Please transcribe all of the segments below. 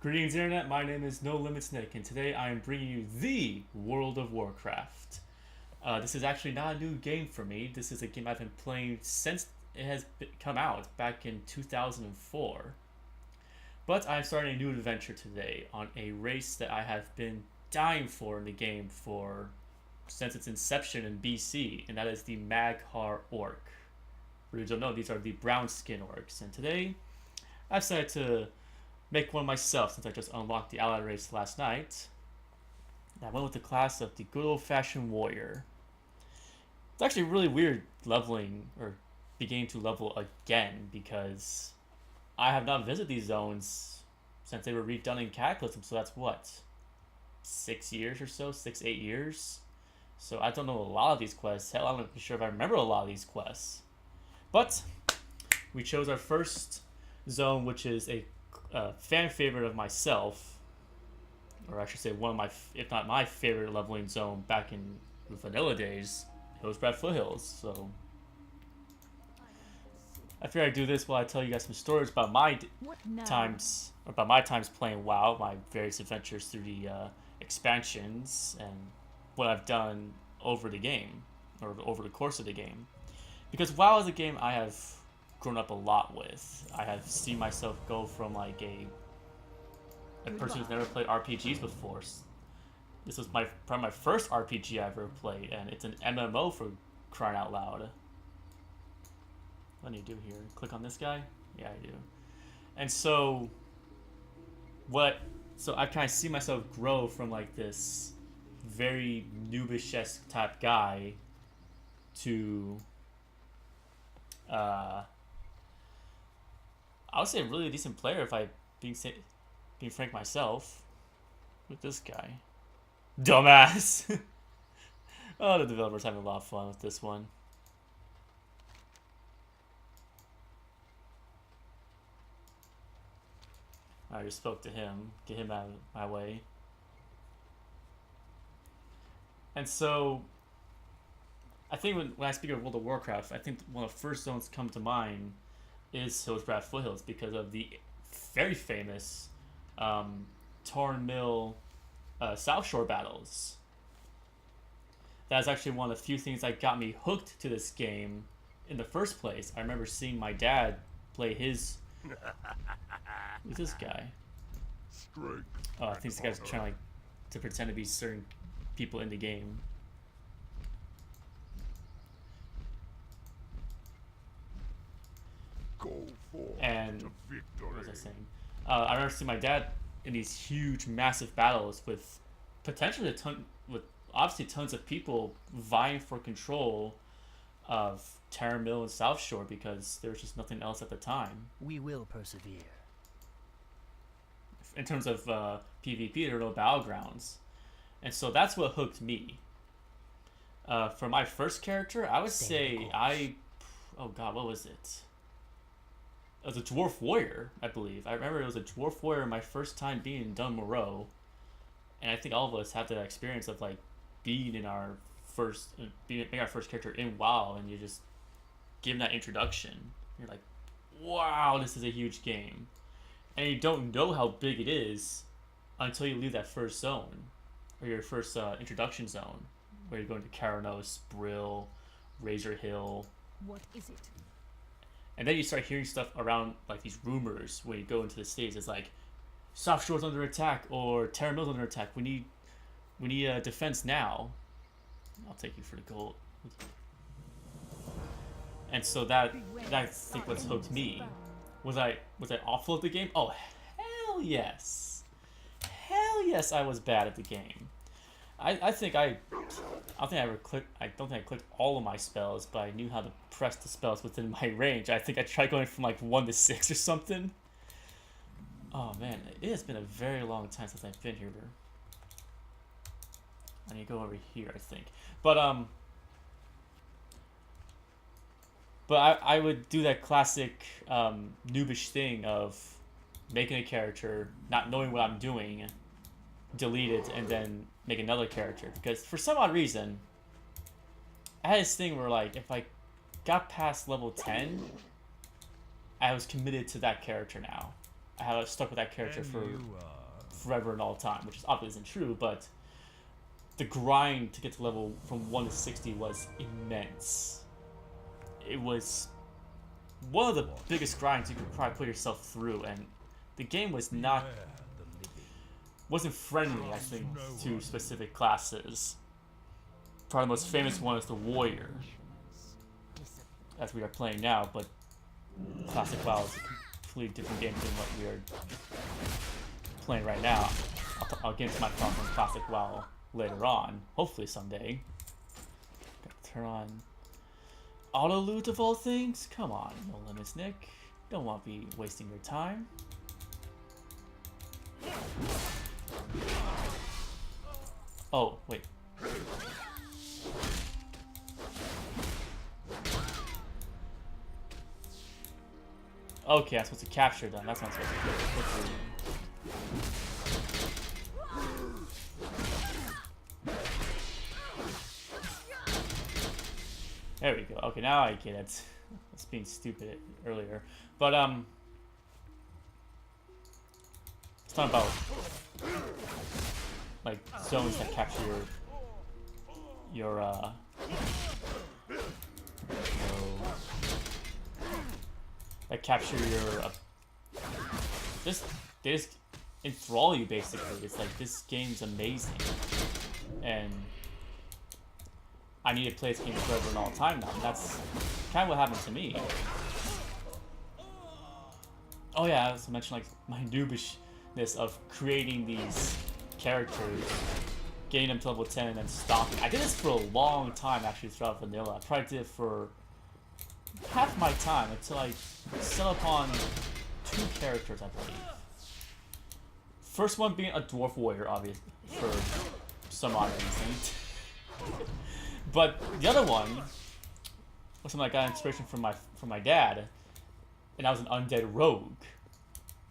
Greetings, Internet. My name is No Limits Nick, and today I am bringing you the World of Warcraft. This is actually not a new game for me. This is a game I've been playing since it has come out back in 2004. But I'm starting a new adventure today on a race that I have been dying for in the game for since its inception in BC, and that is the Mag'har Orc. For those who don't know, these are the brown skin orcs, and today I decided to make one myself since I just unlocked the allied race last night. And I went with the class of the good old-fashioned warrior. It's actually really weird leveling or beginning to level again because I have not visited these zones since they were redone in Cataclysm. So that's what, 6 years or so, 8 years. So I don't know a lot of these quests. Hell, I'm not even sure if I remember a lot of these quests. But we chose our first zone, which is a fan favorite of myself, or I should say one of my, if not my favorite leveling zone back in vanilla days, Hillsbrad Foothills. So I figured I'd do this while I tell you guys some stories about my times playing WoW, my various adventures through the expansions, and what I've done over the game, or over the course of the game. Because WoW is a game I have grown up a lot with. I have seen myself go from like a person who's never played RPGs before. This was probably my first RPG I ever played, and it's an MMO for crying out loud. What do you do here? Click on this guy? Yeah, I do. And so I kind of see myself grow from like this very noobish-esque type guy to I would say a really decent player if I being frank myself. With this guy, dumbass. Oh, the developer's having a lot of fun with this one. I just spoke to him, get him out of my way. And so I think when I speak of World of Warcraft, I think one of the first zones come to mind is Hillsbrad Foothills because of the very famous Torn Mill South Shore battles. That's actually one of the few things that got me hooked to this game in the first place. I remember seeing my dad play his. Who's this guy? Oh, I think this guy's trying to pretend to be certain people in the game. And what was I saying? I remember seeing my dad in these huge, massive battles with potentially obviously tons of people vying for control of Terra Mill and South Shore because there was just nothing else at the time. We will persevere. In terms of PvP, there were no battlegrounds, and so that's what hooked me. For my first character, I would say oh god, what was it? It was a dwarf warrior, I believe. I remember it was a dwarf warrior my first time being in Dun Moreau, and I think all of us have that experience of like being our first character in WoW, and you just give them that introduction. You're like, wow, this is a huge game, and you don't know how big it is until you leave that first zone, or your first introduction zone, where you're going to Karanos, Brill, Razor Hill. What is it? And then you start hearing stuff around, like these rumors when you go into the states. It's like, South Shore's under attack, or Terra Mill's under attack. We need defense now. I'll take you for the gold. And so that I think what's hooked me. Was I awful at the game? Oh, hell yes. Hell yes, I was bad at the game. I don't think I clicked all of my spells, but I knew how to press the spells within my range. I think I tried going from like 1 to 6 or something. Oh man, it has been a very long time since I've been here. I need to go over here, I think. But I would do that classic noobish thing of making a character, not knowing what I'm doing, delete it, and then make another character. Because for some odd reason, I had this thing where like if I got past level 10, I was committed to that character now. I was stuck with that character for forever and all time, which is obviously isn't true, but the grind to get to level from 1 to 60 was immense. It was one of the biggest grinds you could probably put yourself through, and the game wasn't friendly, I think, to specific classes. Probably the most famous one is the Warrior, as we are playing now, but Classic WoW is a completely different game than what we are playing right now. I'll get into my thoughts on Classic WoW later on, hopefully someday. Gotta turn on auto loot of all things? Come on, no limits, Nick. Don't want to be wasting your time. Oh, wait. Okay, I'm supposed to capture them. That's not supposed to do. There we go. Okay, now I get it. I was being stupid earlier. But, it's not about, like, zones that capture your that capture your, they just enthrall you, basically. It's like, this game's amazing. And I need to play this game forever and all time now. And that's kind of what happened to me. Oh yeah, I was mentioning like my noobishness of creating these characters, getting them to level 10 and then stopping. I did this for a long time actually throughout vanilla. I probably did it for half my time until I settled upon 2 characters, I believe. First one being a dwarf warrior, obviously, for some odd reason. But the other one was something I got inspiration from my dad, and that was an undead rogue.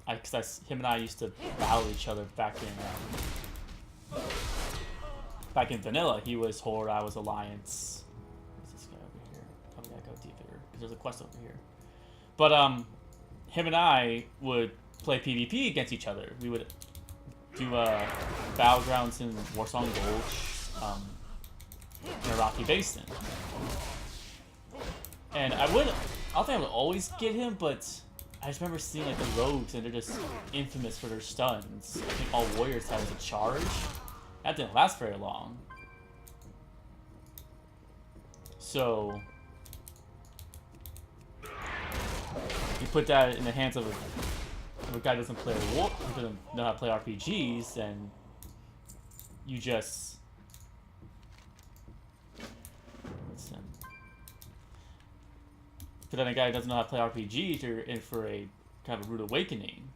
Because him and I used to battle each other back in vanilla. He was Horde, I was Alliance. What's this guy over here? Probably gotta go deeper because there's a quest over here. But him and I would play PvP against each other. We would do battlegrounds in Warsong Gulch, in a rocky basin. And I don't think I would always get him, but I just remember seeing like the rogues, and they're just infamous for their stuns. I think all warriors have a charge. That didn't last very long. So you put that in the hands of a guy who doesn't play war, who doesn't know how to play RPGs, and you just but then a guy who doesn't know how to play RPGs, you're in for a kind of a rude awakening.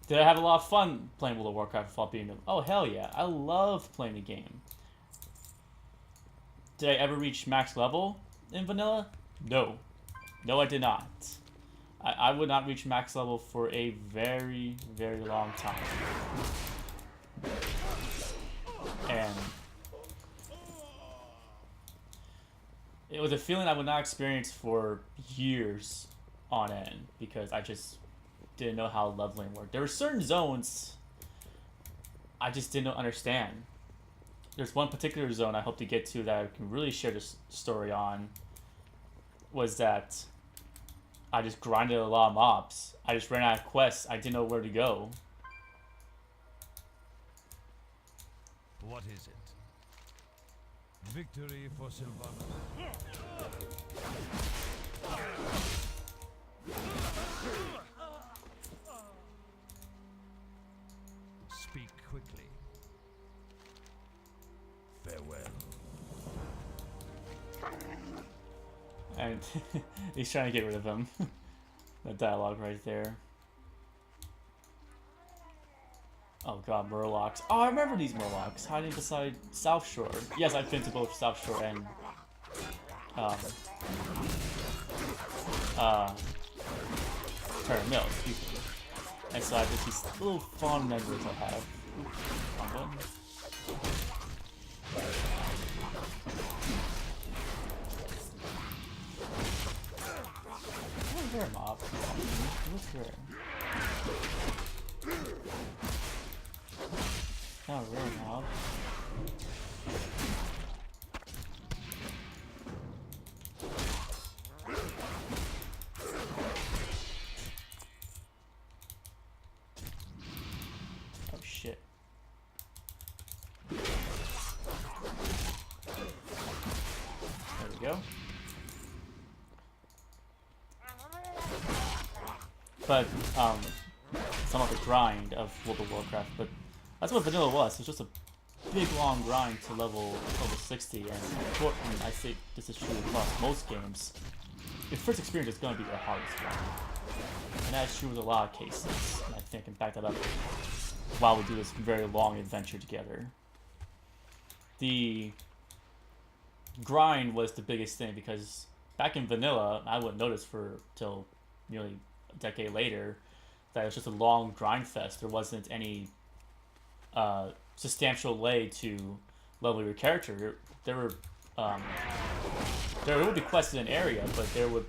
Did I have a lot of fun playing World of Warcraft without being them? Oh, hell yeah. I love playing the game. Did I ever reach max level in vanilla? No. No, I did not. I would not reach max level for a very, very long time. And it was a feeling I would not experience for years on end because I just didn't know how leveling worked. There were certain zones I just didn't understand. There's one particular zone I hope to get to that I can really share this story on, was that I just grinded a lot of mobs. I just ran out of quests. I didn't know where to go. What is it? Victory for Sylvanas. Speak quickly. Farewell. And he's trying to get rid of him. That dialogue right there. Oh god, Murlocs. Oh, I remember these Murlocs hiding beside South Shore. Yes, I've been to both South Shore and Terra Mill, excuse me. And so I have these little fond memories I have. Wrong button. rare mob. What's rare? Not a rare mob. Oh shit. There we go. But some of the grind of World of Warcraft, but that's what vanilla was. It's just a big long grind to level over 60, and I say this is true across most games. Your first experience is going to be the hardest one, and that's true with a lot of cases. And I think I can back that up while we do this very long adventure together. The grind was the biggest thing because back in vanilla, I wouldn't notice for till nearly a decade later that it was just a long grind fest. There wasn't any substantial way to level your character. There would be quests in an area, but there wouldn't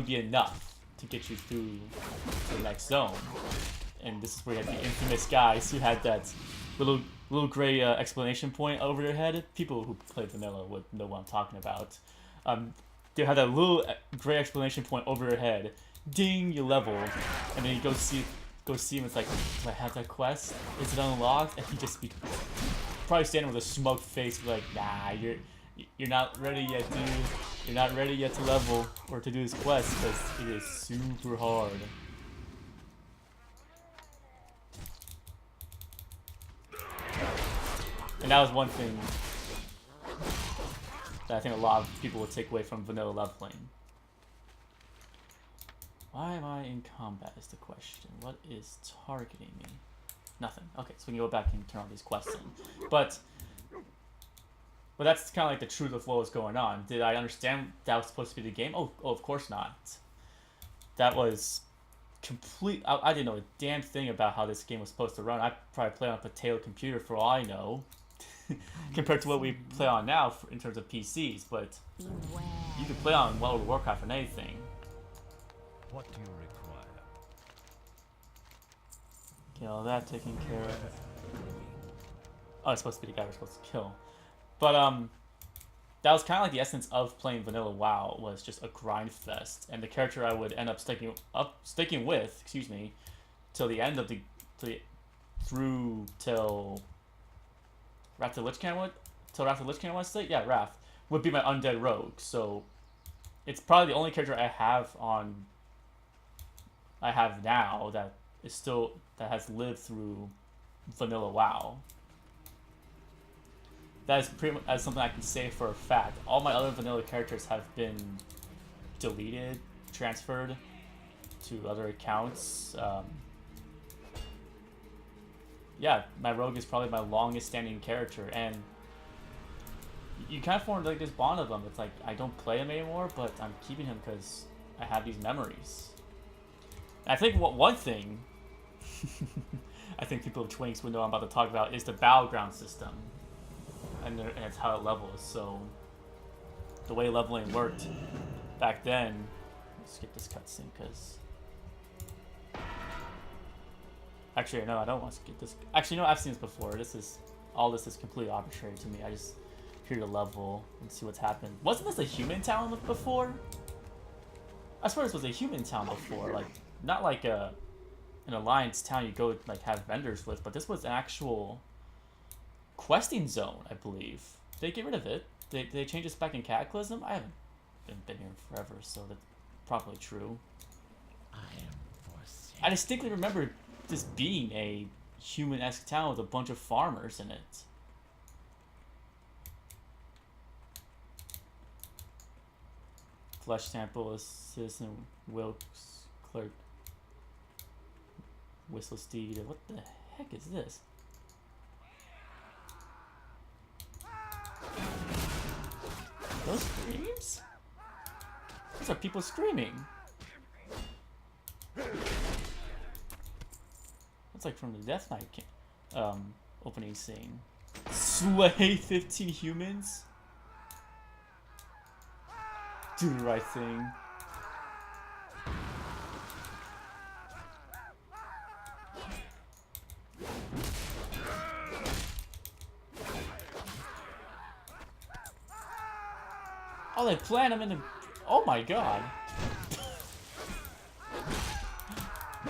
be enough to get you through to the next zone. And this is where you had the infamous guys who had that little gray explanation point over their head. People who play vanilla would know what I'm talking about. They had that little gray explanation point over their head. Ding, you leveled, and then you go see him. It's like, do I have that quest? Is it unlocked? And he just be probably standing with a smug face, like, nah, you're not ready yet, dude. You're not ready yet to level or to do this quest because it is super hard. And that was one thing that I think a lot of people would take away from vanilla leveling. Why am I in combat is the question. What is targeting me? Nothing. Okay, so we can go back and turn all these quests in. But that's kind of like the truth of what was going on. Did I understand that was supposed to be the game? Oh, of course not. That was complete. I didn't know a damn thing about how this game was supposed to run. I probably play on a potato computer for all I know, compared to what we play on now in terms of PCs. But you can play on World of Warcraft on anything. What do you require? Get all that taken care of. Oh, it's supposed to be the guy we're supposed to kill. But that was kind of like the essence of playing vanilla WoW, was just a grind fest, and the character I would end up sticking with, excuse me, till the end of till Wrath the Lich King. Till Wrath the Lich King, I want to say, yeah, Wrath would be my undead rogue. So it's probably the only character I have now that has lived through vanilla WoW. That is pretty much something I can say for a fact. All my other vanilla characters have been deleted, transferred to other accounts. Yeah, my rogue is probably my longest standing character, and you kind of form like this bond of them. It's like I don't play him anymore, but I'm keeping him because I have these memories. And I think one thing I think people of Twinks would know I'm about to talk about is the battleground system. And it's how it levels. So the way leveling worked back then. Let's skip this cutscene because actually no, I don't want to skip this. Actually, no, I've seen this before. All this is completely arbitrary to me. I just here to level and see what's happened. Wasn't this a human town before? I swear this was a human town before, like not like an alliance town you go like have vendors with, but this was an actual questing zone, I believe. Did they get rid of it? Did they change this back in Cataclysm? I haven't been here forever, so that's probably true. I distinctly remember this being a human-esque town with a bunch of farmers in it. Flesh sample, citizen Wilkes, clerk, whistle steed. What the heck is this? Those screams? Those are people screaming. That's like from the Death Knight opening scene. Slay 15 humans? Do the right thing. Oh, they plant them in the... Oh my god.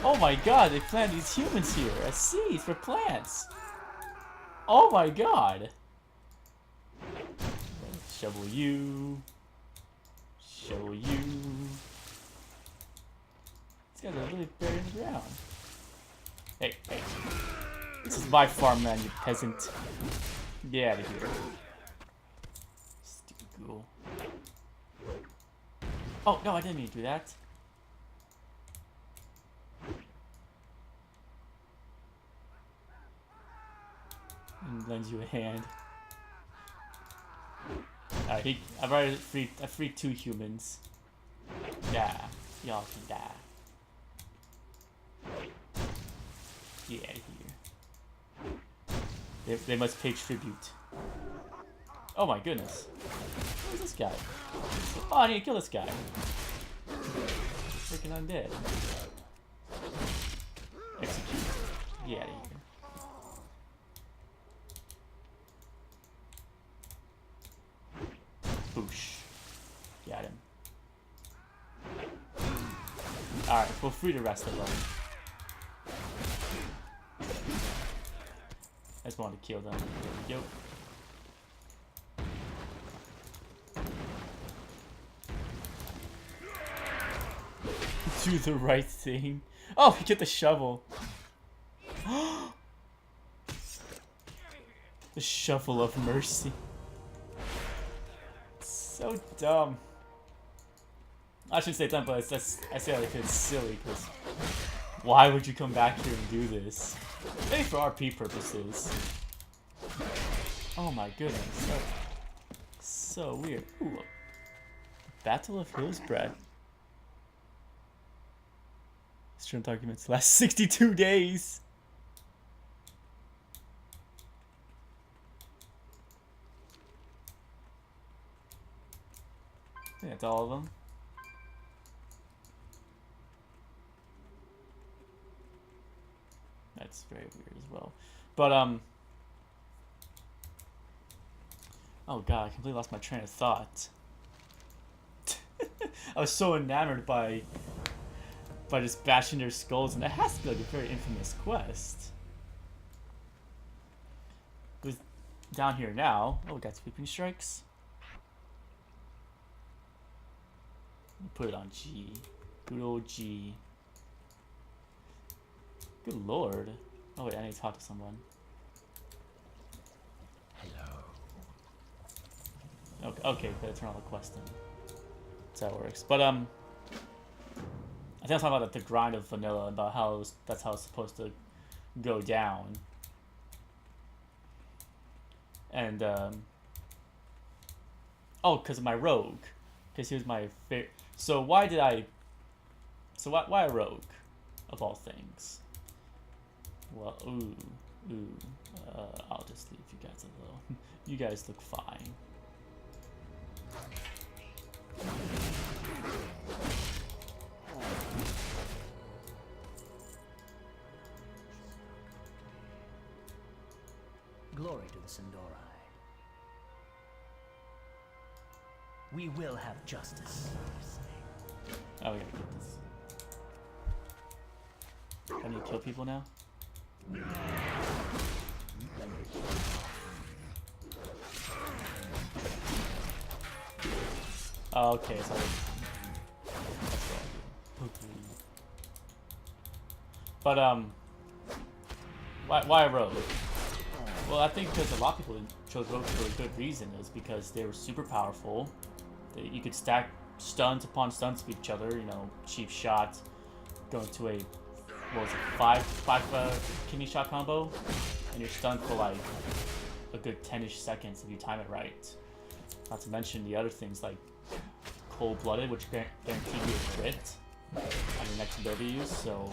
Oh my god, they plant these humans here as seeds for plants. Oh my god. Shovel you. Shovel you. These guys are really buried in the ground. Hey, hey. This is my farmland, you peasant. Get out of here. Stupid ghoul. Oh, no, I didn't mean to do that. And lends you a hand. Alright, I've already freed 2 humans. Yeah, y'all can die. Get out of here. They must pay tribute. Oh my goodness. Who's this guy? Oh, I need to kill this guy. Freaking undead. Execute. Get out of here. Boosh. Got him. Alright, we'll free the rest of them. I just wanted to kill them. There we go. Do the right thing. Oh, we get the shovel. The shovel of mercy. So dumb. I shouldn't say dumb, but I say that like it's silly, because why would you come back here and do this? Maybe for RP purposes. Oh my goodness. So weird. Ooh. Battle of Hillsbrad. Strength arguments last 62 days. I think that's all of them. That's very weird as well. But, oh god, I completely lost my train of thought. I was so enamored by just bashing their skulls, and that has to be like a very infamous quest. It was down here now. Oh, we got sweeping strikes. Put it on G. Good old G. Good lord. Oh wait, I need to talk to someone. Hello. Okay, gotta turn on the quest then. That's how it works. But I think I'm talking about the grind of vanilla, about how that's how it's supposed to go down. And oh, because of my rogue. Because he was my favorite. So why did I? So why a rogue, of all things? Well, I'll just leave you guys alone. You guys look fine. Glory to the Sindori. We will have justice. Oh, we gotta get this. I need to kill people now? Oh, okay, so but why a rogue? Well, I think because a lot of people chose rogues for a good reason. Is because they were super powerful. You could stack stuns upon stuns of each other. You know, cheap shot, go into a what was it, five kidney shot combo, and you're stunned for like a good 10-ish seconds if you time it right. Not to mention the other things like cold-blooded, which guarantee you a crit on your next ability use. So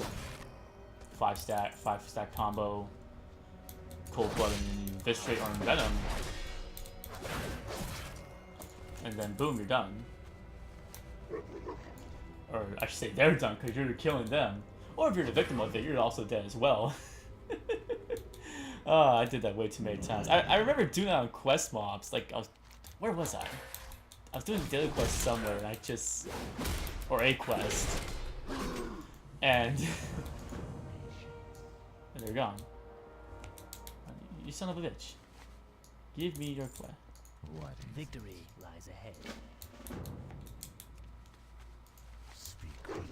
5-stack combo, cold-blooded and eviscerate or envenom, and then boom, you're done. Or I should say they're done because you're killing them. Or if you're the victim of it, you're also dead as well. I did that way too many times. I remember doing that on quest mobs. Like, where was I? I was doing a daily quest somewhere, and or a quest, and and they're gone. You son of a bitch! Give me your quest. What victory lies ahead? Speak quickly.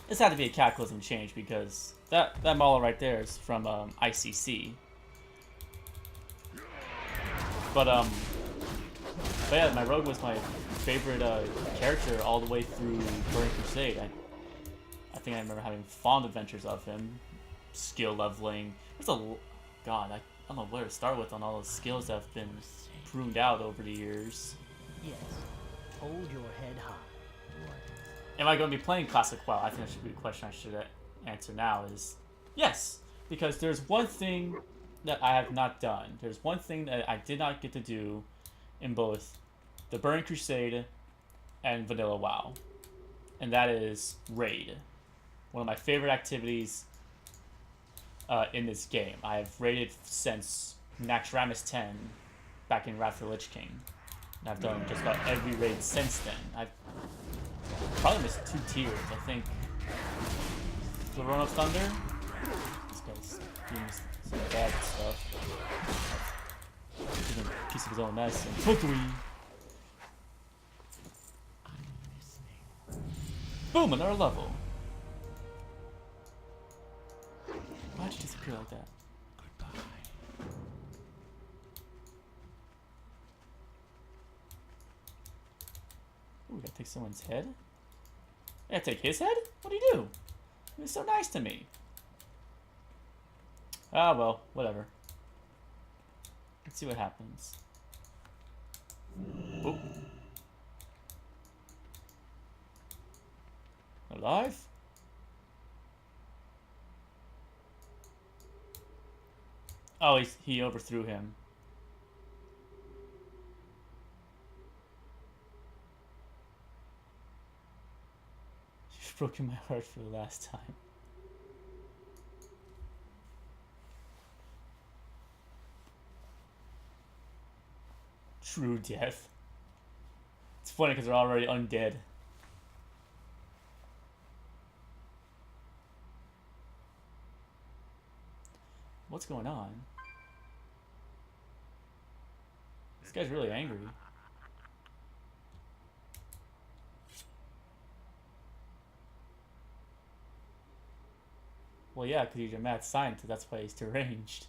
This had to be a cataclysm change because that Mauler right there is from ICC. But yeah, my rogue was my favorite character all the way through Burning Crusade. I think I remember having fond adventures of him, skill leveling. There's a God, I don't know where to start with on all those skills that have been pruned out over the years. Yes. Hold your head high. Am I going to be playing Classic WoW? I think that should be a question I should answer now is yes, because there's one thing that I have not done. There's one thing that I did not get to do in both the Burning Crusade and Vanilla WoW, and that is raid. One of my favorite activities in this game. I have raided since Naxxramas 10 back in Wrath of the Lich King. And I've done just about every raid since then. I've probably missed 2 tiers. I think Throne of Thunder. This guy's doing some bad stuff. He's a piece of his own mess. And Totally. Boom! Another level. Why'd you disappear like that? Goodbye. Ooh, we gotta take someone's head? I gotta take his head? What'd he do? He was so nice to me. Ah, well, whatever. Let's see what happens. Oh. Alive? Oh, he overthrew him. You've broken my heart for the last time. True death. It's funny because they're already undead. What's going on? This guy's really angry. Well, yeah, because he's a mad scientist. That's why he's deranged.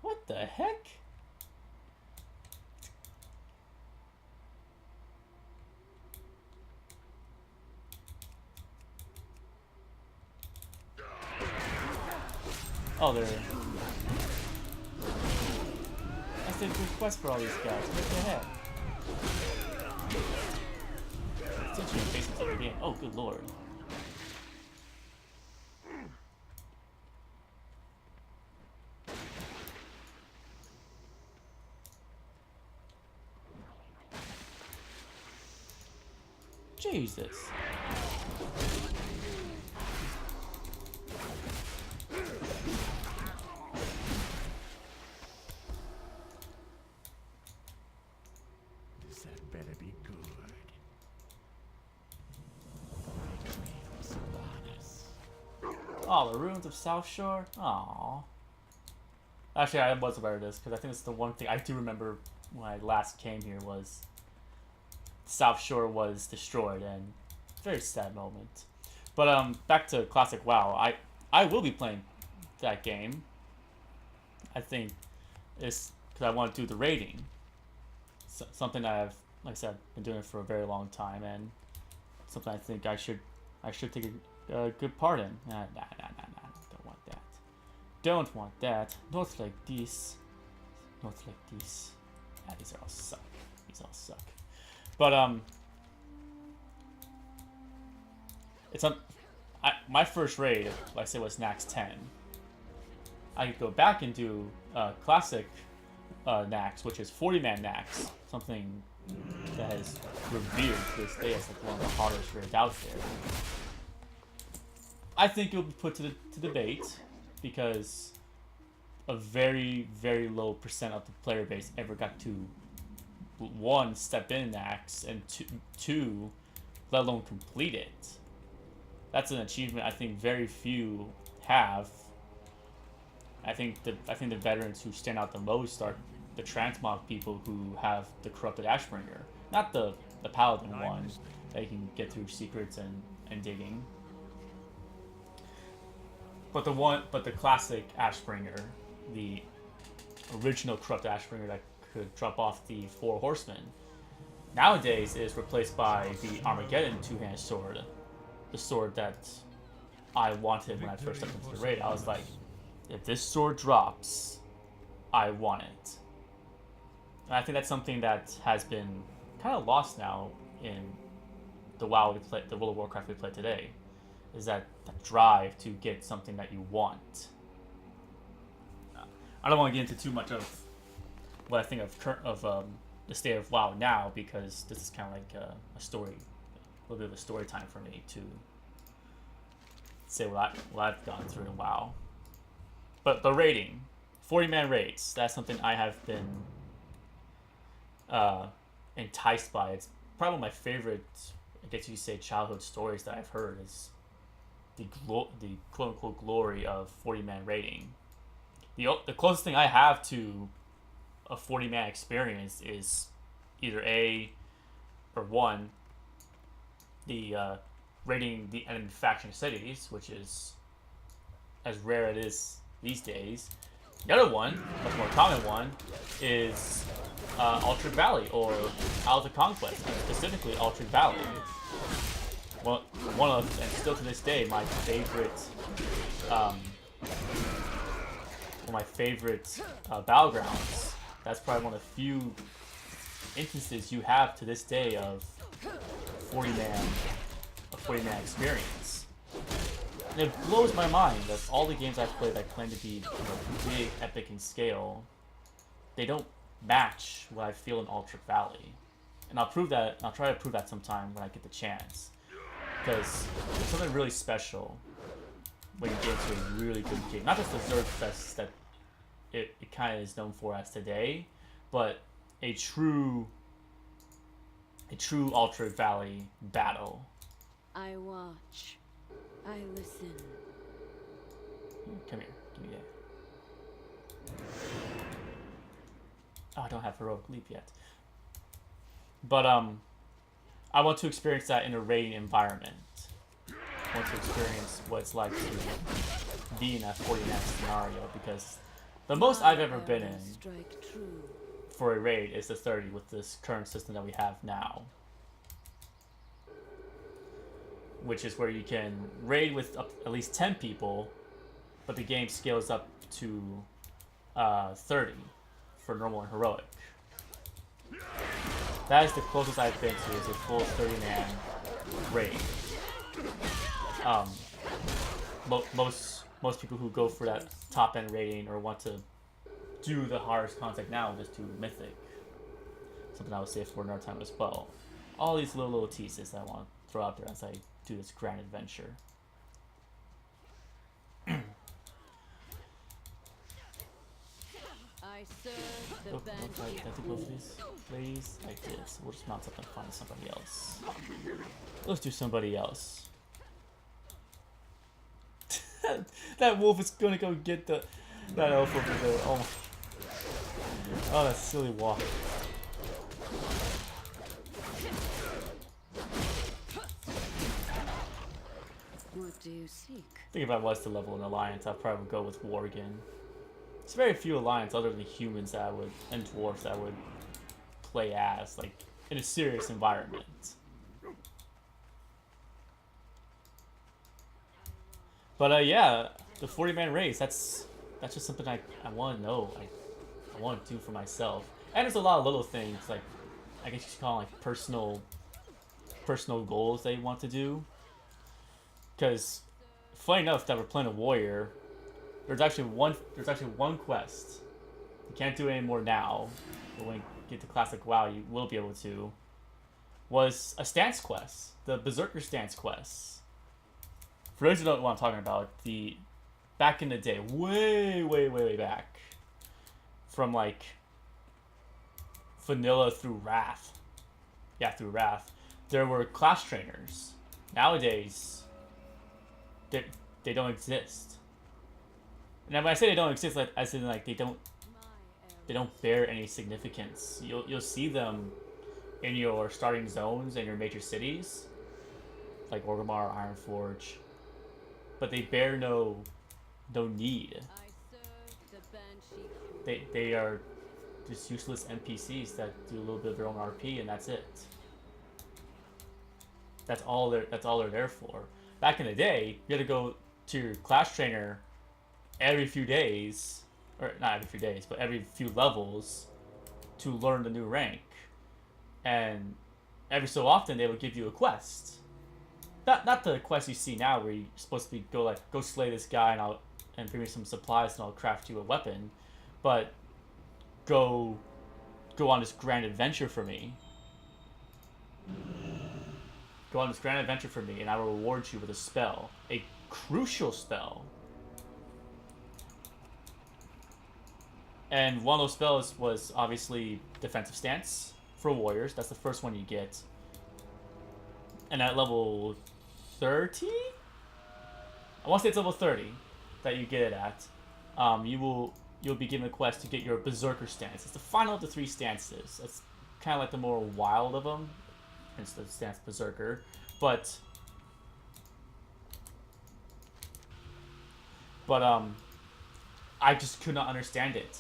What the heck? Oh, they're... That's the request for all these guys. What the heck? It's interesting faces every game. Oh, good lord. Jesus. This had better be good. Make me for Sylvanas. Oh, the ruins of South Shore? Aww. Actually, I was aware of this, because I think it's the one thing I do remember when I last came here was South Shore was destroyed, and very sad moment. But back to Classic WoW. I will be playing that game. I think it's because I want to do the raiding. Something I've, like I said, been doing for a very long time, and something I think I should take a good part in. Nah, don't want that. Don't want that. Not like this. Not like this. Ah, these all suck. These all suck. But It's on. My first raid, like I said, was Nax 10. I could go back and do classic Nax, which is 40-man Nax, something that has revered to this day as like one of the hardest raids out there. I think it will be put to debate because a very, very low percent of the player base ever got to one, step in Nax, and two, let alone complete it. That's an achievement I think very few have. I think the veterans who stand out the most are the transmog people who have the corrupted Ashbringer, not the paladin one that you can get through secrets and digging. But the classic Ashbringer, the original corrupted Ashbringer that could drop off the 4 horsemen, nowadays is replaced by the Armageddon two-handed sword, the sword that I wanted when I first stepped into the raid. I was like, if this sword drops, I want it. And I think that's something that has been kind of lost now in the WoW we play, the World of Warcraft we play today, is that drive to get something that you want. I don't want to get into too much of what I think of the state of WoW now, because this is kind of like a story, a little bit of a story time for me to say what I've gone through in WoW. But raiding, 40-man raids, that's something I have been enticed by. It's probably my favorite, I guess you could say, childhood stories that I've heard is the quote-unquote glory of 40-man raiding. The closest thing I have to a 40-man experience is either the raiding the enemy faction cities, which is as rare it is these days. The other one, much more common one, is Altered Valley or Isles of Conquest, and specifically Altered Valley. One of, and still to this day, my favorite battlegrounds. That's probably one of the few instances you have to this day of 40-man experience. And it blows my mind that all the games I've played that claim to be big, epic in scale, they don't match what I feel in Altered Valley. And I'll try to prove that sometime when I get the chance. Because there's something really special when you get into a really good game. Not just the Zergfest that it kind of is known for as today, but a true Altered Valley battle. I watch. I listen. Come here. Give me that. Oh, I don't have Heroic Leap yet. But, I want to experience that in a raiding environment. I want to experience what it's like to be in that 40-man scenario, because the most I've ever been in for a raid is the 30 with this current system that we have now. Which is where you can raid with at least 10 people, but the game scales up to 30 for normal and heroic. That is the closest I've been to, is a full 30-man raid. Most people who go for that top-end rating or want to do the hardest content now just do Mythic. Something I would say for another time as well. All these little teases that I want to throw out there as I do this grand adventure. I serve the I have to go for these ladies like this. We'll just mount up and find somebody else. Let's do somebody else. That wolf is gonna go get that elf over there. Oh, that silly walk. What do you seek? I think if I was to level an alliance, I'd probably go with Worgen. There's very few alliance other than humans that and dwarves that would play as, like, in a serious environment. But yeah, the 40-man race, that's just something I want to know. I want to do for myself. And there's a lot of little things, like, I guess you could call them, like, personal goals that you want to do. Because, funny enough, that we're playing a warrior. There's actually one quest. You can't do it anymore now, but when you get to Classic WoW, you will be able to. Was a stance quest, the Berserker stance quest. For those who don't know what I'm talking about, back in the day, way back, from like vanilla through Wrath, through Wrath, there were class trainers. Nowadays, they don't exist. And when I say they don't exist, like as in like they don't bear any significance. You'll see them in your starting zones and your major cities, like Orgrimmar, Ironforge, but they bear no need. They are just useless NPCs that do a little bit of their own RP, and that's it. That's all they're there for. Back in the day, you had to go to your class trainer every few days, or not every few days, but every few levels to learn the new rank. And every so often they would give you a quest. Not the quest you see now where you're supposed to be go slay this guy and bring me some supplies and I'll craft you a weapon, but go on this grand adventure for me. Go on this grand adventure for me, and I will reward you with a spell, a crucial spell. And one of those spells was obviously defensive stance for warriors. That's the first one you get. And at level 30? I want to say it's level 30 that you get it at. You'll be given a quest to get your Berserker stance. It's the final of the 3 stances. It's kind of like the more wild of them. It's the stance Berserker. But I just could not understand it.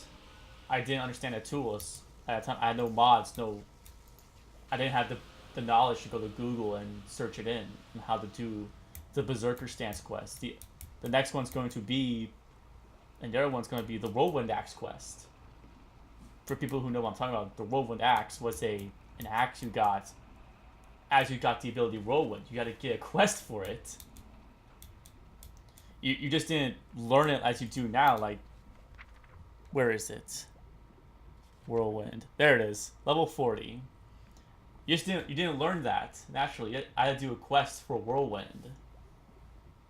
I didn't understand the tools at the time. I had no mods, I didn't have the knowledge to go to Google and search it in and how to do the Berserker stance quest. The next one's going to be, and the other one's going to be the Whirlwind Axe quest. For people who know what I'm talking about, the Whirlwind Axe was an axe you got as you got the ability Whirlwind. You had to get a quest for it. You just didn't learn it as you do now. Like, where is it? Whirlwind. There it is. Level 40. You didn't learn that naturally. I had to do a quest for Whirlwind.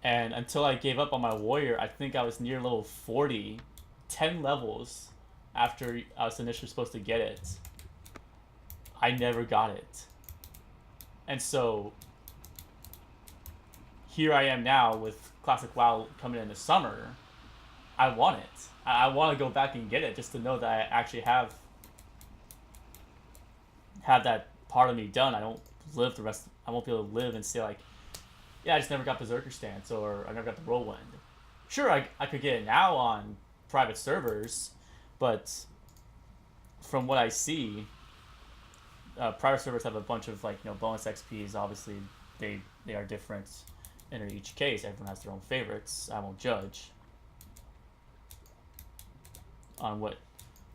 And until I gave up on my warrior, I think I was near level 40, 10 levels after I was initially supposed to get it. I never got it. And so here I am now with Classic WoW coming in the summer. I want it. I want to go back and get it just to know that I actually have that part of me done. I don't live the rest. I won't be able to live and say like, yeah, I just never got Berserker stance, or I never got the Whirlwind. Sure, I could get it now on private servers, but from what I see, private servers have a bunch of bonus XPs. Obviously, they are different in each case. Everyone has their own favorites. I won't judge on what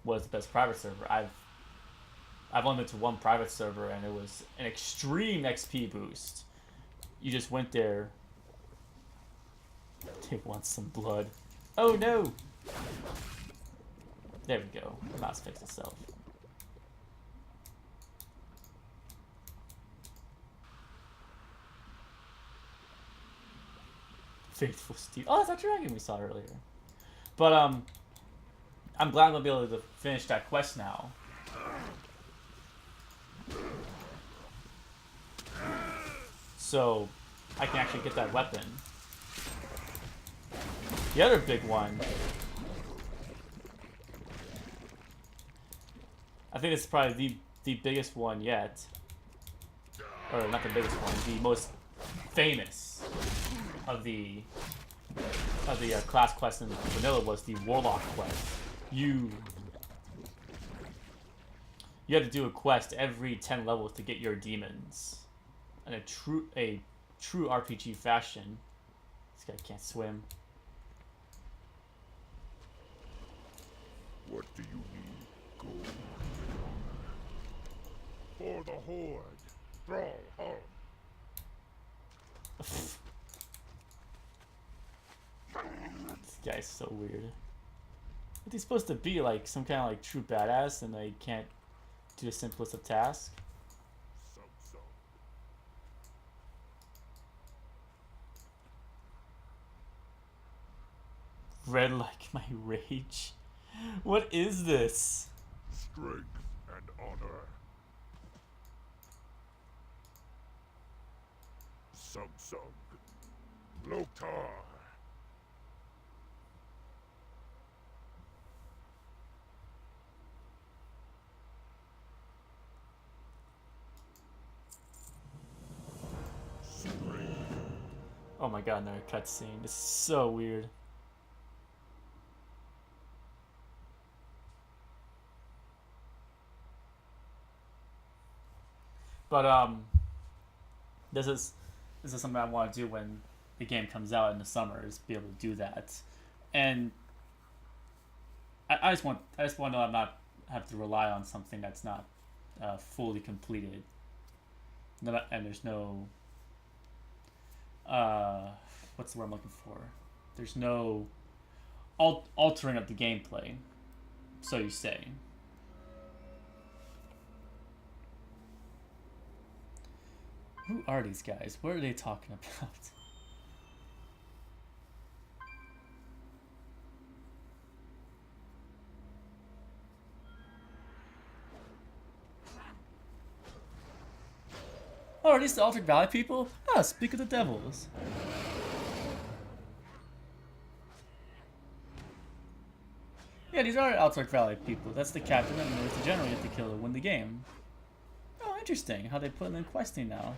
was the best private server. I've only been to one private server, and it was an extreme XP boost. You just went there. They want some blood. Oh no! There we go. The mouse fixed itself. Faithful Steve. Oh, that's that dragon we saw earlier. But I'm glad I'm gonna be able to finish that quest now. So I can actually get that weapon. The other big one, I think it's probably the biggest one yet, or not the biggest one, the most famous of the class quest in vanilla was the Warlock quest. You had to do a quest every 10 levels to get your demons. In a true RPG fashion. This guy can't swim. What do you need? Gold. For the Horde. Throw home. guy's so weird. But he's supposed to be like some kind of like true badass, and they can't do the simplest of tasks. Red like my rage. What is this? Strength and honor. Samsung. Loktar. Oh my god, another cutscene. This is so weird. But this is something I want to do when the game comes out in the summer, is be able to do that. And I just want to know I'm not have to rely on something that's not fully completed. And there's no what's the word I'm looking for? There's no altering of the gameplay, so you say. Who are these guys? What are they talking about? Oh, are these the Altered Valley people? Ah, speak of the devils. Yeah, these are Altered Valley people. That's the captain and there's the general you have to kill to win the game. Oh, interesting. How they put them in questing now.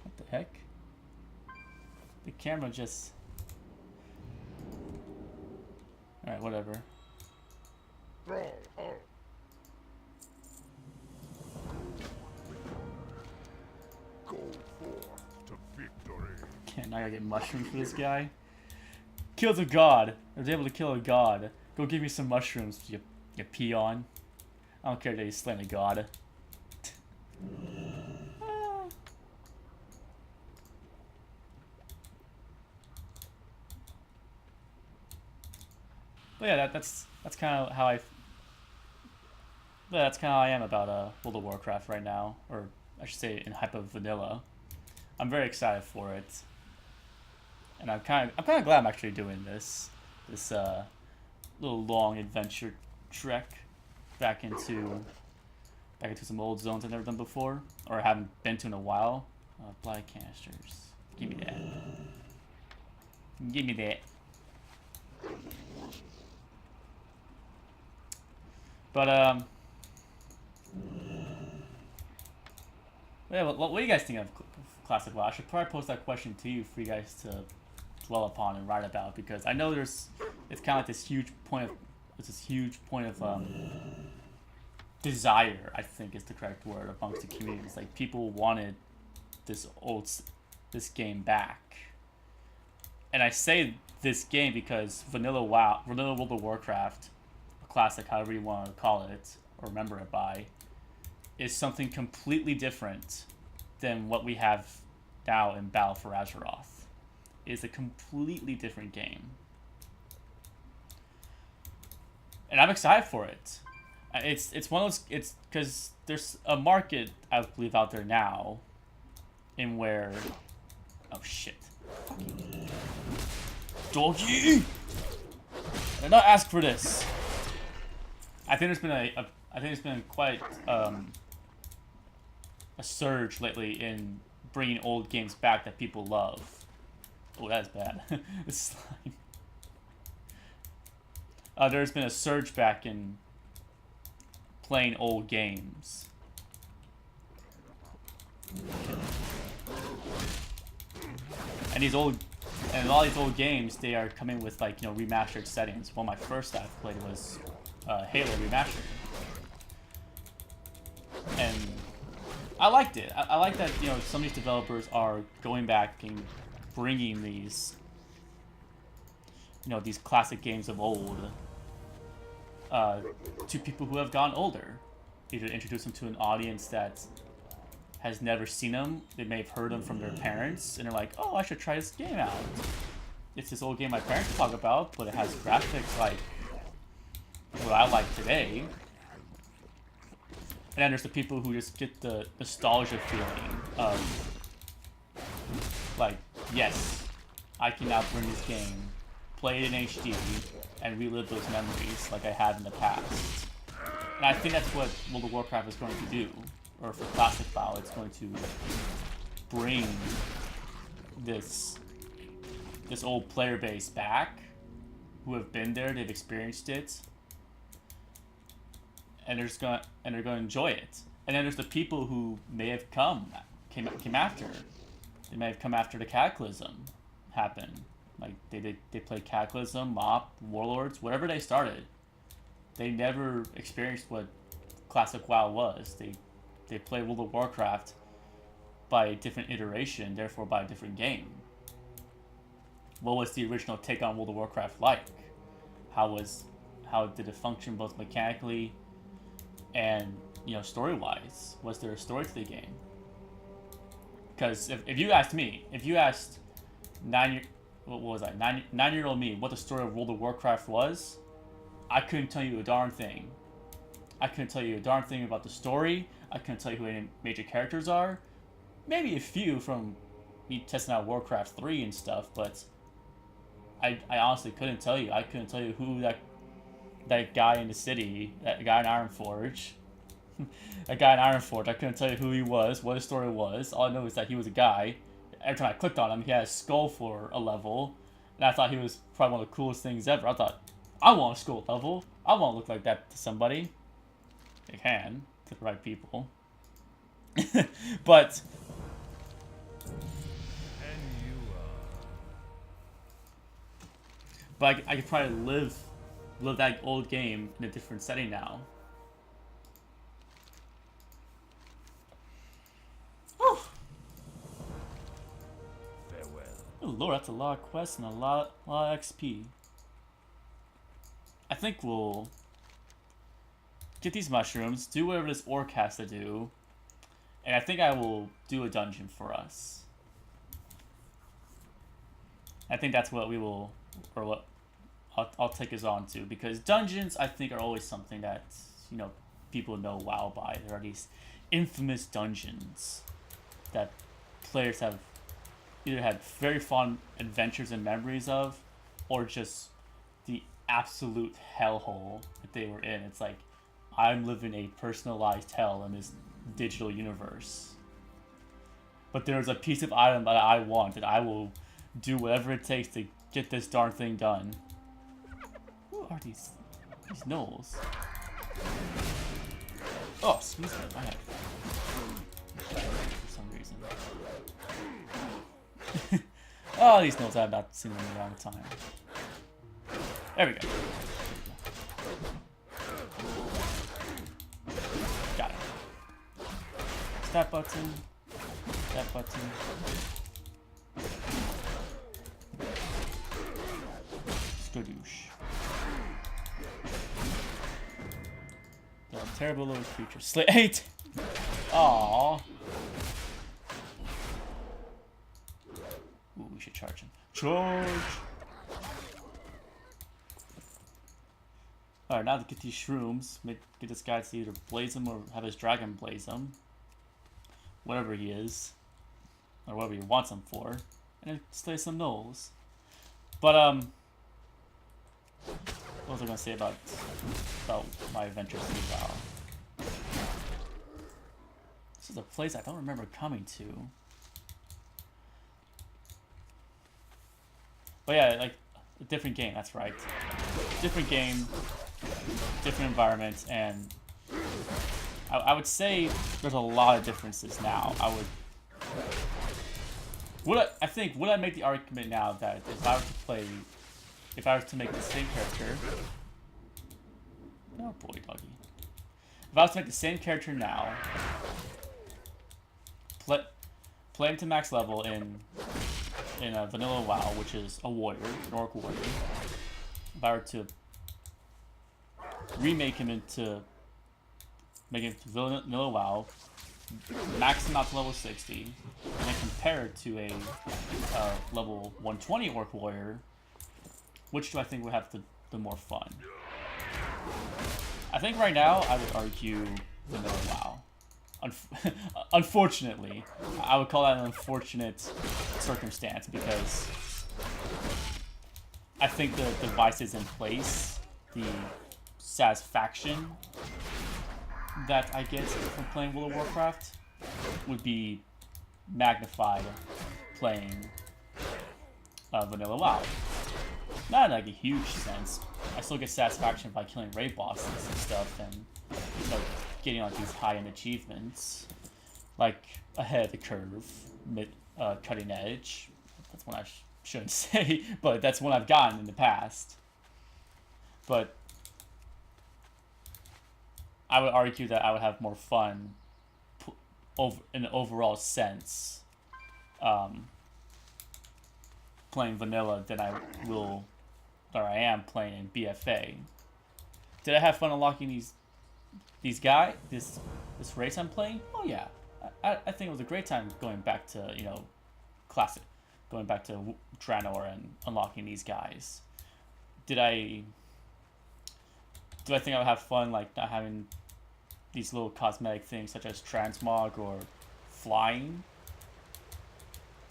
What the heck? The camera just... Alright, whatever. Go forth to victory. Can't I gotta get mushrooms for this guy? Killed a god. I was able to kill a god. Go give me some mushrooms, you peon. I don't care that he's slain a god. But yeah, that's kind of how that's kind of how I am about World of Warcraft right now, or I should say in hype of vanilla. I'm very excited for it, and I'm kind of glad I'm actually doing this little long adventure trek back into some old zones I've never done before, or haven't been to in a while. Black canisters, give me that. Give me that. But yeah, what do you guys think of Classic WoW? I should probably post that question to you for you guys to dwell upon and write about, because I know it's kind of like this huge point of desire, I think is the correct word, amongst the communities. Like, people wanted this game back, and I say this game because vanilla World of Warcraft, Classic, however you want to call it or remember it by, is something completely different than what we have now in Battle for Azeroth. It is a completely different game, and I'm excited for it. It's one of those, it's because there's a market, I believe, out there now in where, oh shit, doggy, I did not ask for this. I think there's been quite a surge lately in bringing old games back that people love. Oh, that's bad. This slime. There's been a surge back in playing old games. And a lot of these old games, they are coming with, like, remastered settings. One of my first that I've played was Halo Remastered, and I liked it. I like that some of these developers are going back and bringing these these classic games of old to people who have gotten older, either introduce them to an audience that has never seen them. They may have heard them from their parents, and they're like, "Oh, I should try this game out." It's this old game my parents talk about, but it has graphics like what I like today. And then there's the people who just get the nostalgia feeling of, like, yes, I can now bring this game, play it in HD, and relive those memories like I had in the past. And I think that's what World of Warcraft is going to do. Or for Classic WoW, it's going to bring this old player base back, who have been there, they've experienced it, and they're going to enjoy it. And then there's the people who may have came after. They may have come after the Cataclysm happened. Like they played Cataclysm, Mop, Warlords, whatever they started. They never experienced what Classic WoW was. They played World of Warcraft by a different iteration, therefore by a different game. What was the original take on World of Warcraft like? How did it function both mechanically and, you know, story-wise? Was there a story to the game? Because if you asked me, if you asked nine-year-old me what the story of World of Warcraft was, I couldn't tell you a darn thing. I couldn't tell you a darn thing about the story. I couldn't tell you who any major characters are. Maybe a few from me testing out Warcraft 3 and stuff, but I honestly couldn't tell you. I couldn't tell you who that guy in the city, that guy in Ironforge, that guy in Ironforge, I couldn't tell you who he was, what his story was. All I know is that he was a guy. Every time I clicked on him, he had a skull for a level, and I thought he was probably one of the coolest things ever. I thought, I want a skull level. I want to look like that to somebody. They can, to the right people. But I could probably live that old game in a different setting now. Whew. Farewell. Oh Lord, that's a lot of quests and a lot of XP. I think we'll get these mushrooms, do whatever this orc has to do, and I think I will do a dungeon for us. I think that's what we will, or what I'll take us on to, because dungeons, I think, are always something that, you know, people know WoW by. There are these infamous dungeons that players have either had very fond adventures and memories of, or just the absolute hellhole that they were in. It's like, I'm living a personalized hell in this digital universe. But there's a piece of item that I want, and I will do whatever it takes to get this darn thing done. Who are these gnolls? Oh, excuse me, I have for some reason. Oh, these gnolls, I have not seen them in a long time. There we go. Got it. That button. That button. Skadoosh. The terrible little creature. Slate. Aww. Ooh, we should charge him. Charge! Alright, now to get these shrooms, get this guy to either blaze them or have his dragon blaze them. Whatever he is. Or whatever he wants them for. And then slay some gnolls. But, what was I gonna say about my adventures in WoW? This is a place I don't remember coming to. But yeah, like, a different game, that's right. Different game, different environments, and I would say there's a lot of differences now. I think would I make the argument now that if I was to make the same character, oh boy, doggy. If I was to make the same character now, play him to max level in a vanilla WoW, which is a warrior, an orc warrior. If I were to remake him into vanilla WoW, maxing out to level 60, and then compare it to a level 120 Orc Warrior, which do I think would have the more fun? I think right now I would argue Vanilla WoW. Unfortunately, I would call that an unfortunate circumstance because I think the devices in place, the satisfaction that I get from playing World of Warcraft would be magnified playing Vanilla WoW. Not in like a huge sense. I still get satisfaction by killing raid bosses and stuff and getting like these high-end achievements, like ahead of the curve, cutting edge. That's one I shouldn't say, but that's one I've gotten in the past. But I would argue that I would have more fun in an overall sense playing vanilla than I am playing in BFA. Did I have fun unlocking this race I'm playing? Oh yeah, I think it was a great time going back to classic, going back to Draenor and unlocking these guys. Do I think I would have fun like not having these little cosmetic things such as transmog or flying?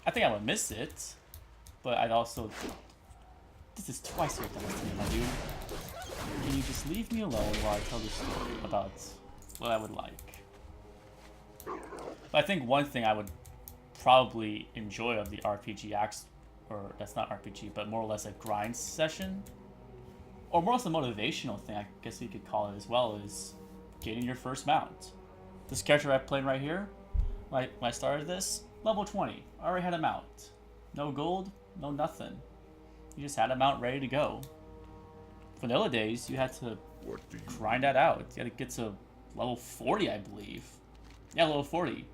I think I would miss it, but I'd also... This is twice you've done this to me, my dude. Can you just leave me alone while I tell the story about what I would like? But I think one thing I would probably enjoy of the RPG or that's not RPG, but more or less a grind session, or more or less a motivational thing, I guess you could call it as well, is getting your first mount. This character I played right here, when I started this, level 20, I already had a mount. No gold, no nothing. You just had a mount ready to go. Vanilla days, you had to grind that out. You had to get to level 40, I believe. Yeah, level 40.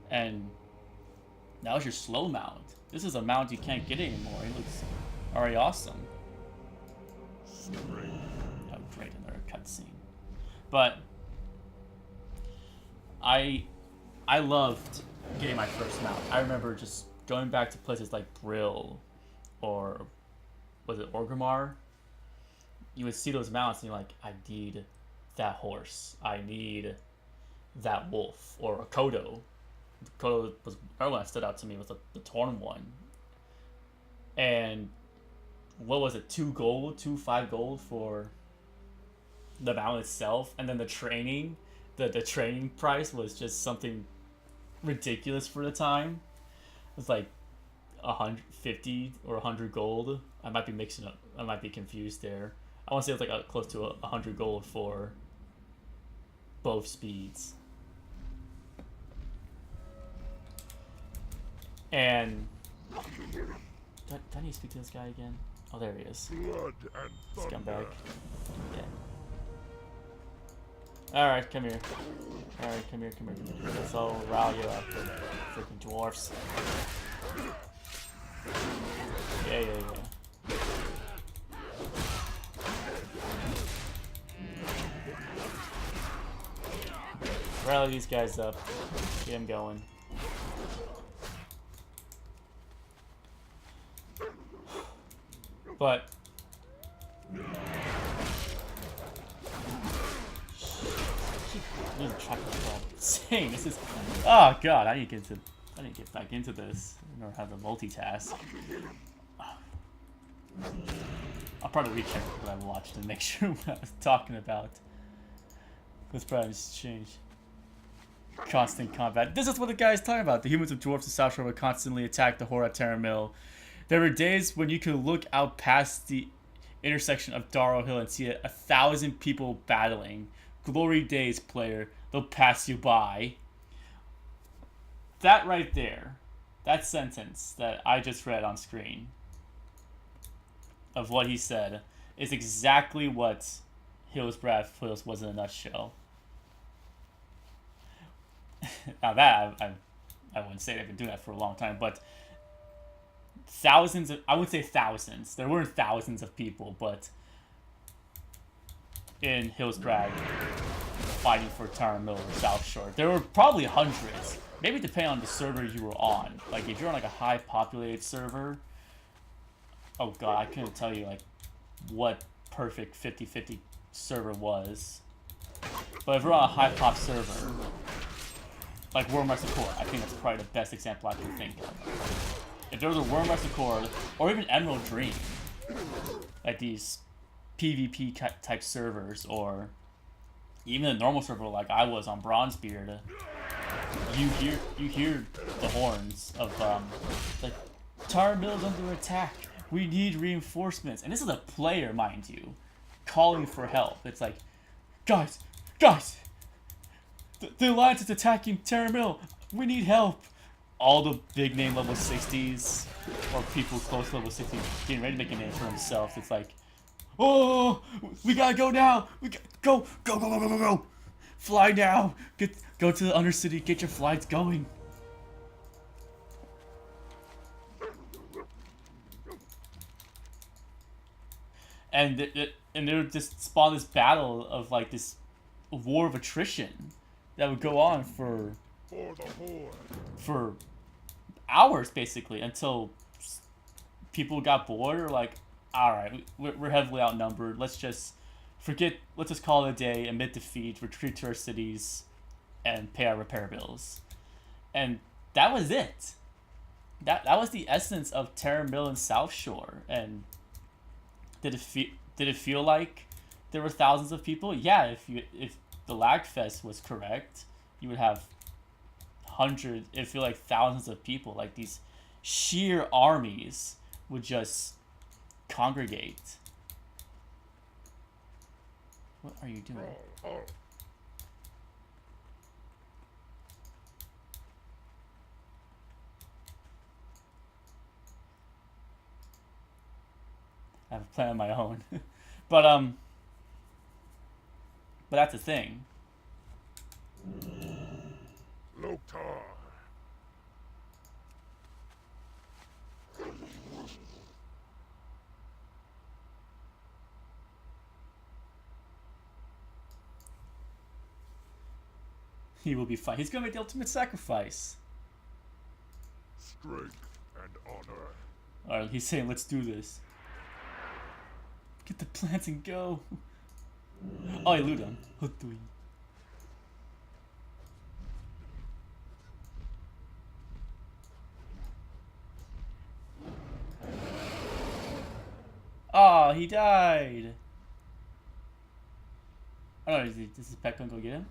And that was your slow mount. This is a mount you can't get anymore. It looks already awesome. Oh, great, another cutscene. But I loved getting my first mount. I remember just going back to places like Brill, or was it Orgrimmar? You would see those mounts and you're like, I need that horse. I need that wolf. Or a Kodo. Kodo was another one that stood out to me, was the Torn one. And what was it, 5 gold for the mount itself, and then the training price was just something ridiculous for the time. It was like 150 or 100 gold. I might be mixing up. I might be confused there. I want to say it was like close to 100 gold for both speeds. And do I need to speak to this guy again? Oh, there he is. Blood and Scumbag. Yeah. Alright, come here. Alright, come here. Let's all rile you up with freaking dwarfs. Yeah. Rally these guys up. Get them going. But I keep losing track of what I'm saying. This is, oh god, I need to get back into this. I don't know how to multitask. I'll probably recheck what I watched and make sure what I was talking about. Let's probably just change. Constant combat. This is what the guy is talking about. The humans of dwarfs and South Shore would constantly attack the horde at Terra Mill. There were days when you could look out past the intersection of Darrow Hill and see 1,000 people battling. Glory days, player. They'll pass you by. That right there, that sentence that I just read on screen of what he said is exactly what Hillsbrad Hills was in a nutshell. Now that, I wouldn't say they've been doing that for a long time, but thousands of, I would say thousands. There weren't thousands of people, but in Hillsbrad, fighting for Terra Mill or South Shore. There were probably hundreds. Maybe depending on the server you were on. Like, if you're on, like, a high-populated server... Oh god, I couldn't tell you, like, what perfect 50-50 server was. But if we're on a high-pop server, like World of Warcraft, I think that's probably the best example I can think of. If there was a World of Warcraft, or even Emerald Dream, like these PvP type servers, or even a normal server like I was on Bronzebeard, you hear the horns of like, Tar Mill's under attack. We need reinforcements. And this is a player, mind you, calling for help. It's like, guys, the Alliance is attacking Terra Mill. We need help. All the big name level 60s, or people close to level 60s, getting ready to make a name for themselves. It's like, oh, we gotta go now. We gotta go. Fly now. Go to the Undercity. Get your flights going. And they would just spawn this battle of, like, this war of attrition that would go on for hours, basically, until people got bored or like, all right, we're heavily outnumbered. Let's just call it a day, admit defeat, retreat to our cities, and pay our repair bills. And that was it. That was the essence of Terra Mill and South Shore. And did it feel like there were thousands of people? Yeah, if the lag fest was correct, you would have hundreds, it feel like thousands of people. Like, these sheer armies would just congregate. What are you doing? I have a plan of my own. but that's the thing. Loktar. He will be fine. He's gonna make the ultimate sacrifice. Strength and honor. Alright, he's saying, let's do this. Get the plants and go. Oh, I loot him. Oh, he died. I don't know, is his pet gonna go get him?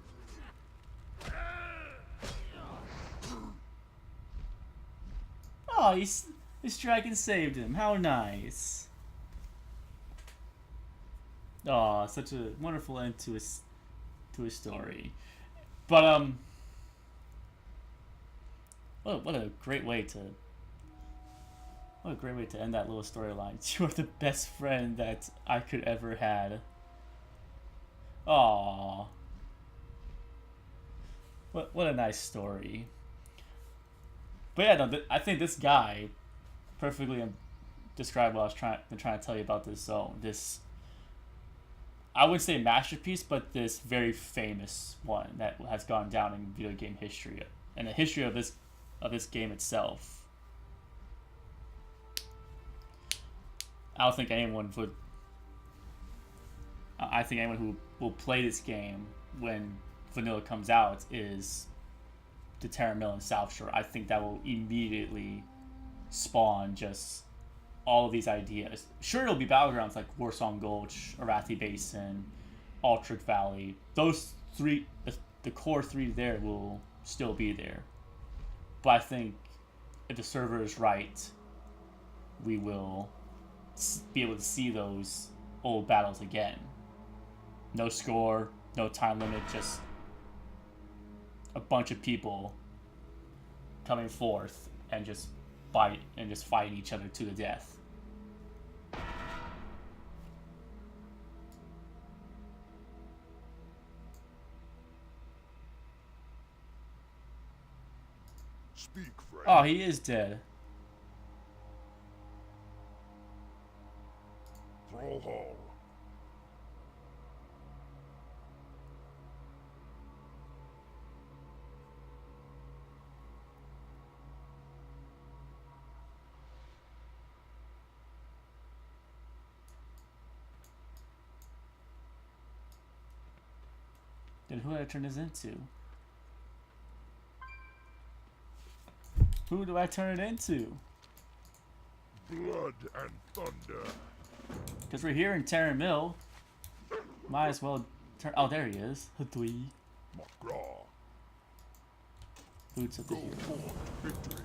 Oh, this dragon saved him. How nice. Oh, such a wonderful end to his story. But what a great way to end that little storyline. You're the best friend that I could ever had. Aww. What a nice story. But yeah, no, I think this guy perfectly described what I was trying to tell you about this zone. This, I wouldn't say masterpiece, but this very famous one that has gone down in video game history and the history of this game itself. I don't think anyone would. I think anyone who will play this game when vanilla comes out is the Terra Mill and South Shore. I think that will immediately spawn just all of these ideas. Sure, it'll be battlegrounds like Warsong Gulch, Arathi Basin, Altric Valley. Those three, the core three there will still be there. But I think if the server is right, we will be able to see those old battles again. No score, no time limit, just a bunch of people coming forth and just fighting each other to the death. Speak, friend. Oh, he is dead. Thrall Hall. Then who do I turn this into? Who do I turn it into? Blood and thunder. Because we're here in Terra Mill. Might as well turn. Oh, there he is. Hadui. Magraw. Boots of the Go hero. forth, victory.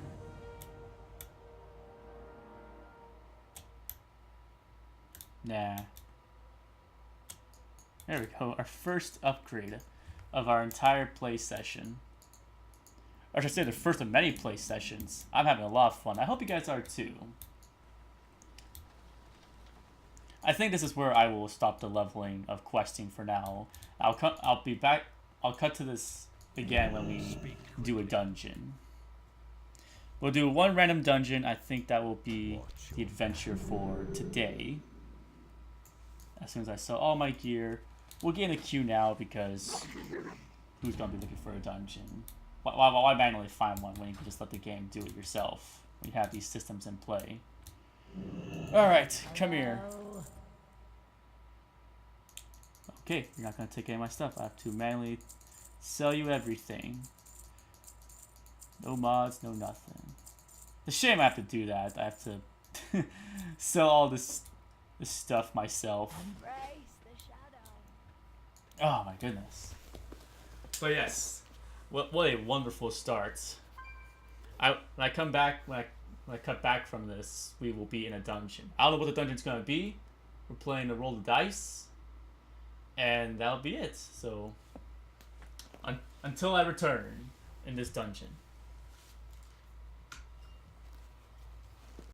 Nah. There we go. Our first upgrade of our entire play session. Or I should say the first of many play sessions. I'm having a lot of fun. I hope you guys are too. I think this is where I will stop the leveling of questing for now. I'll be back. I'll cut to this again when we do a dungeon. We'll do one random dungeon. I think that will be the adventure for today. As soon as I sell all my gear, we'll get in a queue now because who's gonna be looking for a dungeon? Why manually find one when you can just let the game do it yourself? We have these systems in play. Alright, come here. Okay, you're not gonna take any of my stuff. I have to manually sell you everything. No mods, no nothing. It's a shame I have to do that. I have to sell all this stuff myself. Embrace the shadow. Oh my goodness. But yes, what a wonderful start. When I cut back from this, we will be in a dungeon. I don't know what the dungeon's gonna be. We're playing a roll of dice, and that'll be it. So until I return in this dungeon.